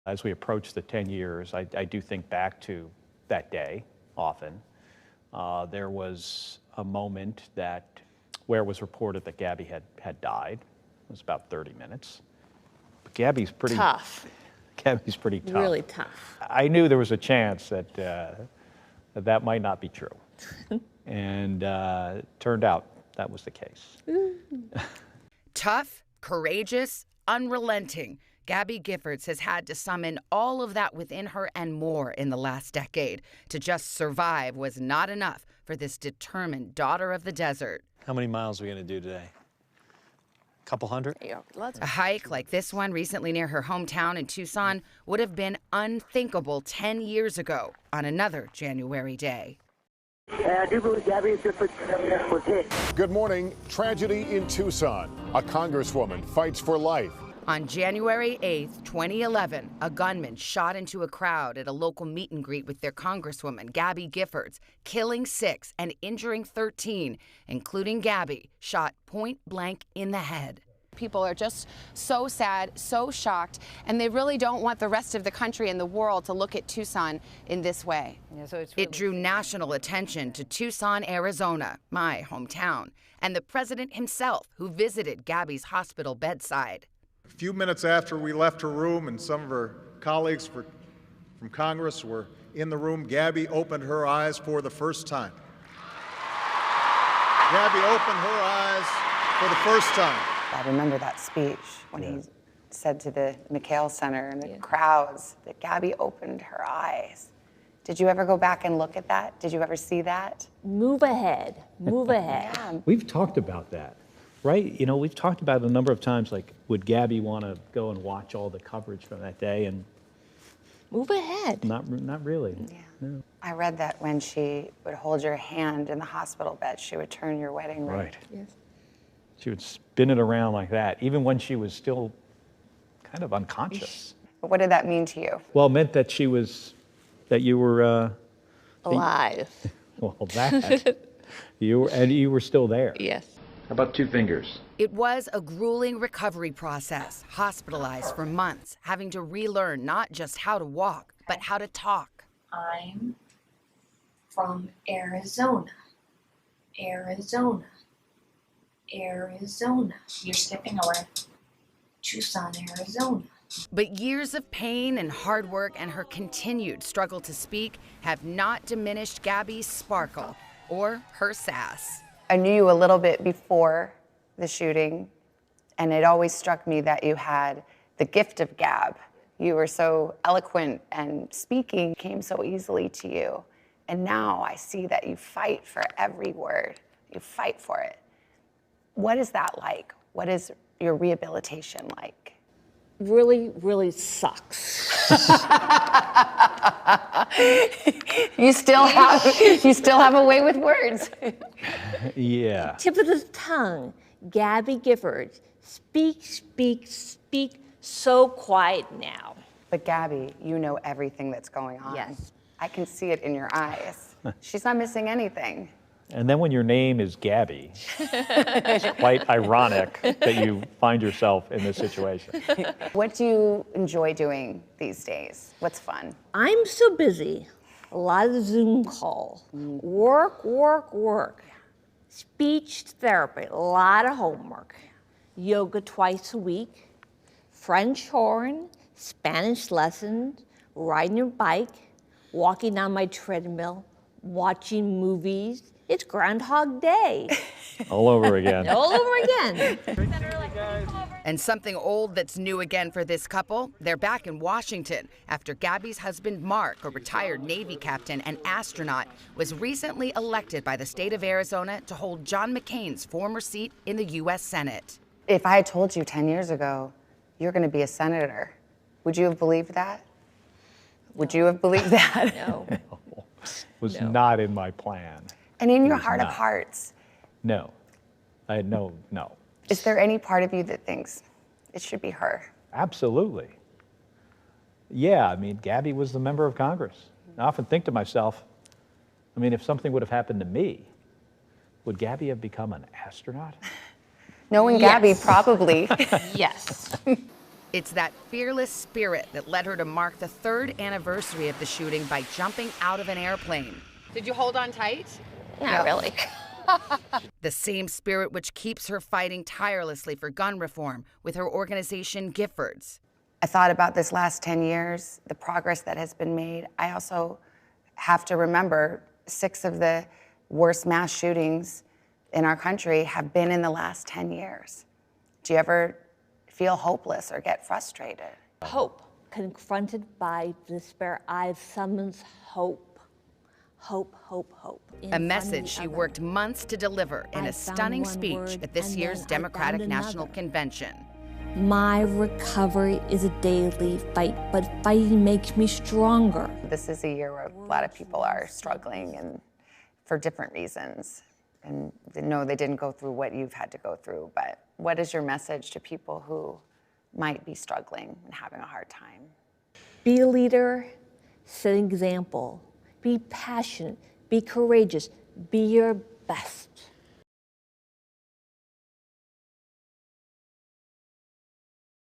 As we approach the 10 years, I do think back to that day often. There was a moment where it was reported that Gabby had died. It was about 30 minutes. But Gabby's pretty tough. Gabby's pretty tough. Really tough. I knew there was a chance that that might not be true. And it turned out that was the case. Tough, courageous, unrelenting. Gabby Giffords has had to summon all of that within her and more in the last decade. To just survive was not enough for this determined daughter of the desert. How many miles are we going to do today? A couple hundred? A hike like this one recently near her hometown in Tucson would have been unthinkable 10 years ago on another January day. I do believe Gabby Giffords was hit. Good morning. Tragedy in Tucson. A congresswoman fights for life. On January 8th, 2011, a gunman shot into a crowd at a local meet and greet with their congresswoman, Gabby Giffords, killing 6 and injuring 13, including Gabby, shot point blank in the head. People are just so sad, so shocked, and they really don't want the rest of the country and the world to look at Tucson in this way. Yeah, so it drew national attention to Tucson, Arizona, my hometown, and the president himself, who visited Gabby's hospital bedside. A few minutes after we left her room and some of her colleagues from Congress were in the room, Gabby opened her eyes for the first time. Gabby opened her eyes for the first time. I remember that speech when he said to the McHale Center and the crowds that Gabby opened her eyes. Did you ever go back and look at that? Did you ever see that? Move ahead, move ahead. Yeah. We've talked about that, right? You know, we've talked about it a number of times, like, would Gabby want to go and watch all the coverage from that day? And move ahead. not really. Yeah. No. I read that when she would hold your hand in the hospital bed, she would turn your wedding ring. Right. Yes. She would spin it around like that, even when she was still kind of unconscious. What did that mean to you? Well, it meant that you were... Alive. Well, that. you were still there. Yes. How about 2 fingers? It was a grueling recovery process, hospitalized for months, having to relearn not just how to walk, but how to talk. I'm from Arizona. Arizona. Arizona. You're skipping away. Tucson, Arizona. But years of pain and hard work and her continued struggle to speak have not diminished Gabby's sparkle or her sass. I knew you a little bit before the shooting, and it always struck me that you had the gift of gab. You were so eloquent, and speaking came so easily to you. And now I see that you fight for every word. You fight for it. What is that like? What is your rehabilitation like? Really, really sucks. You still have a way with words. Yeah. Tip of the tongue, Gabby Giffords. Speak, speak, speak so quiet now. But Gabby, you know everything that's going on. Yes. I can see it in your eyes. She's not missing anything. And then when your name is Gabby, it's quite ironic that you find yourself in this situation. What do you enjoy doing these days? What's fun? I'm so busy. A lot of Zoom calls. Work, work, work. Speech therapy, a lot of homework. Yoga twice a week. French horn, Spanish lessons, riding your bike, walking on my treadmill, watching movies. It's Groundhog Day. All over again. All over again. And something old that's new again for this couple, they're back in Washington after Gabby's husband, Mark, a retired Navy captain and astronaut, was recently elected by the state of Arizona to hold John McCain's former seat in the U.S. Senate. If I had told you 10 years ago, you're going to be a senator, would you have believed that? Would you have believed that? No. Was not in my plan. And in your heart of hearts, No. No. is there any part of you that thinks it should be her? Absolutely. Yeah, I mean, Gabby was the member of Congress. I often think to myself, I mean, if something would have happened to me, would Gabby have become an astronaut? Knowing Gabby, probably. Yes. It's that fearless spirit that led her to mark the 3rd anniversary of the shooting by jumping out of an airplane. Did you hold on tight? Not really. The same spirit which keeps her fighting tirelessly for gun reform with her organization Giffords. I thought about this last 10 years, the progress that has been made. I also have to remember 6 of the worst mass shootings in our country have been in the last 10 years. Do you ever feel hopeless or get frustrated? Hope. Confronted by despair, I've summoned hope. Hope, hope, hope. A message she worked months to deliver in a stunning speech at this year's Democratic National Convention. My recovery is a daily fight, but fighting makes me stronger. This is a year where a lot of people are struggling and for different reasons. And no, they didn't go through what you've had to go through, but what is your message to people who might be struggling and having a hard time? Be a leader, set an example. Be passionate, be courageous, be your best.